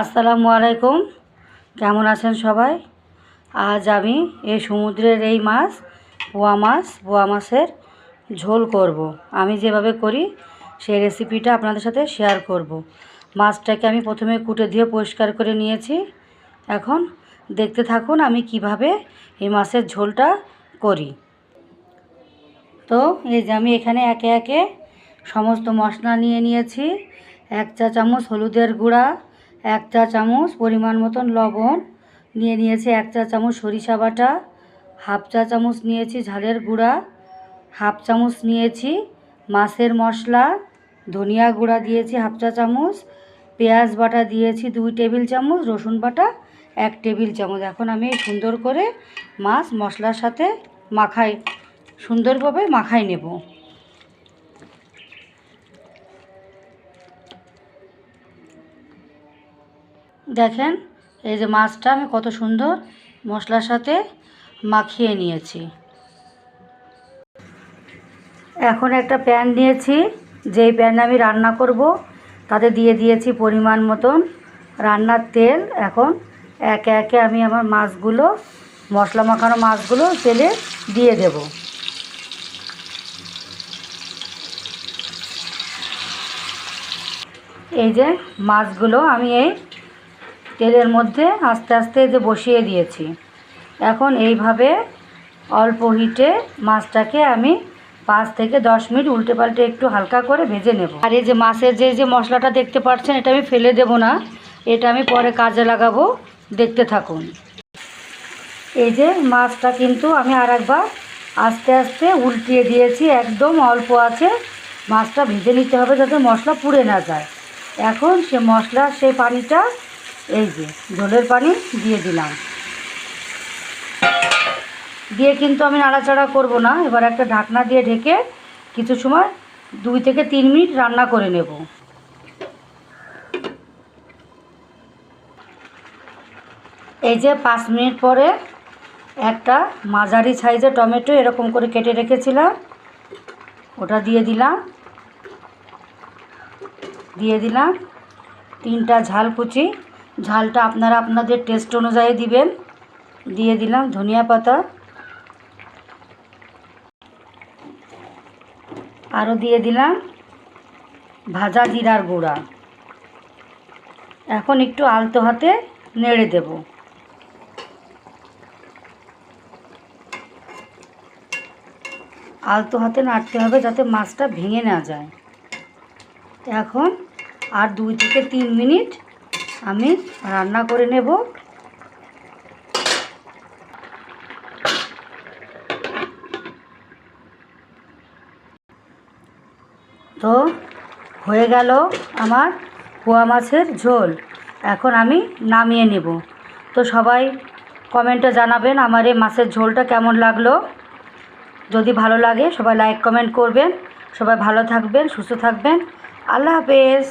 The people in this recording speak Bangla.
আসসালামু আলাইকুম। কেমন আছেন সবাই? আজ আমি এই সমুদ্রের এই মাছ পোয়া মাছের ঝোল করব। আমি যেভাবে করি সেই রেসিপিটা আপনাদের সাথে শেয়ার করব। মাছটাকে আমি প্রথমে কুটে দিয়ে পরিষ্কার করে নিয়েছি। এখন দেখতে থাকুন আমি কিভাবে এই মাছের ঝোলটা করি। তো এই যে আমি এখানে একে একে সমস্ত মশলা নিয়ে নিয়েছি। 1 চা চামচ হলুদের গুঁড়া, 1 চা চামচ পরিমাণ মতন লবণ নিয়ে নিয়েছি, 1 চা চামচ সরিষা বাটা, 1/2 চা চামচ নিয়েছি ঝালের গুঁড়া, 1/2 চামচ নিয়েছি মাছের মশলা, ধনিয়া গুঁড়া দিয়েছি 1/2 চা চামচ, পেঁয়াজ বাটা দিয়েছি 2 টেবিল চামচ, রসুন বাটা 1 টেবিল চামচ। এখন আমি সুন্দর করে মাছ মশলার সাথে সুন্দরভাবে মাখাই নেব। দেখেন এই যে মাছটা আমি কত সুন্দর মশলার সাথে মাখিয়ে নিয়েছি। এখন একটা প্যান নিয়েছি, যেই প্যানে আমি রান্না করব তাতে দিয়ে দিয়েছি পরিমাণ মতন রান্নার তেল। এখন একে একে আমি আমার মাছগুলো, মশলা মাখানো মাছগুলো তেলে দিয়ে দেব। এই যে মাছগুলো আমি এই তেলের মধ্যে আস্তে আস্তে যে বসিয়ে দিয়েছি। এখন এইভাবে অল্প হিটে মাছটাকে আমি 5 থেকে 10 মিনিট উল্টে পাল্টে একটু হালকা করে ভেজে নেব। আর এই যে মাছের যে মশলাটা দেখতে পাচ্ছেন, এটা আমি ফেলে দেব না, এটা আমি পরে কাজে লাগাবো, দেখতে থাকুন। এই যে মাছটা কিন্তু আমি আর একবার আস্তে আস্তে উল্টিয়ে দিয়েছি, একদম অল্প আছে মাছটা ভেজে নিতে হবে যাতে মশলা পুড়ে না যায়। এখন সে মশলার সেই পানিটা, এই যে ঝোলের পানি দিয়ে দিলাম, দিয়ে কিন্তু আমি নাড়াচাড়া করব না। এবার একটা ঢাকনা দিয়ে ঢেকে কিছু সময় 2 থেকে 3 মিনিট রান্না করে নেব। এই যে 5 মিনিট পরে একটা মাঝারি সাইজের টমেটো এরকম করে কেটে রেখেছিলাম, ওটা দিয়ে দিলাম। 3টা ঝাল কুচি, ঝালটা আপনারা আপনাদের টেস্ট অনুযায়ী দিবেন। দিয়ে দিলাম ধনিয়া পাতা, আরও দিয়ে দিলাম ভাজা জিরার গুঁড়া। এখন একটু আলতো হাতে নেড়ে দেব। আলতো হাতে নাড়তে হবে যাতে মাছটা ভেঙে না যায়। এখন আর 2 থেকে 3 মিনিট আমি রান্না করে নেব। তো হয়ে গেল আমার পোয়া মাছের ঝোল। এখন আমি নামিয়ে নেব। তো সবাই কমেন্টে জানাবেন আমার এই মাছের ঝোলটা কেমন লাগলো। যদি ভালো লাগে সবাই লাইক কমেন্ট করবেন। সবাই ভালো থাকবেন, সুস্থ থাকবেন। আল্লাহ হাফেজ।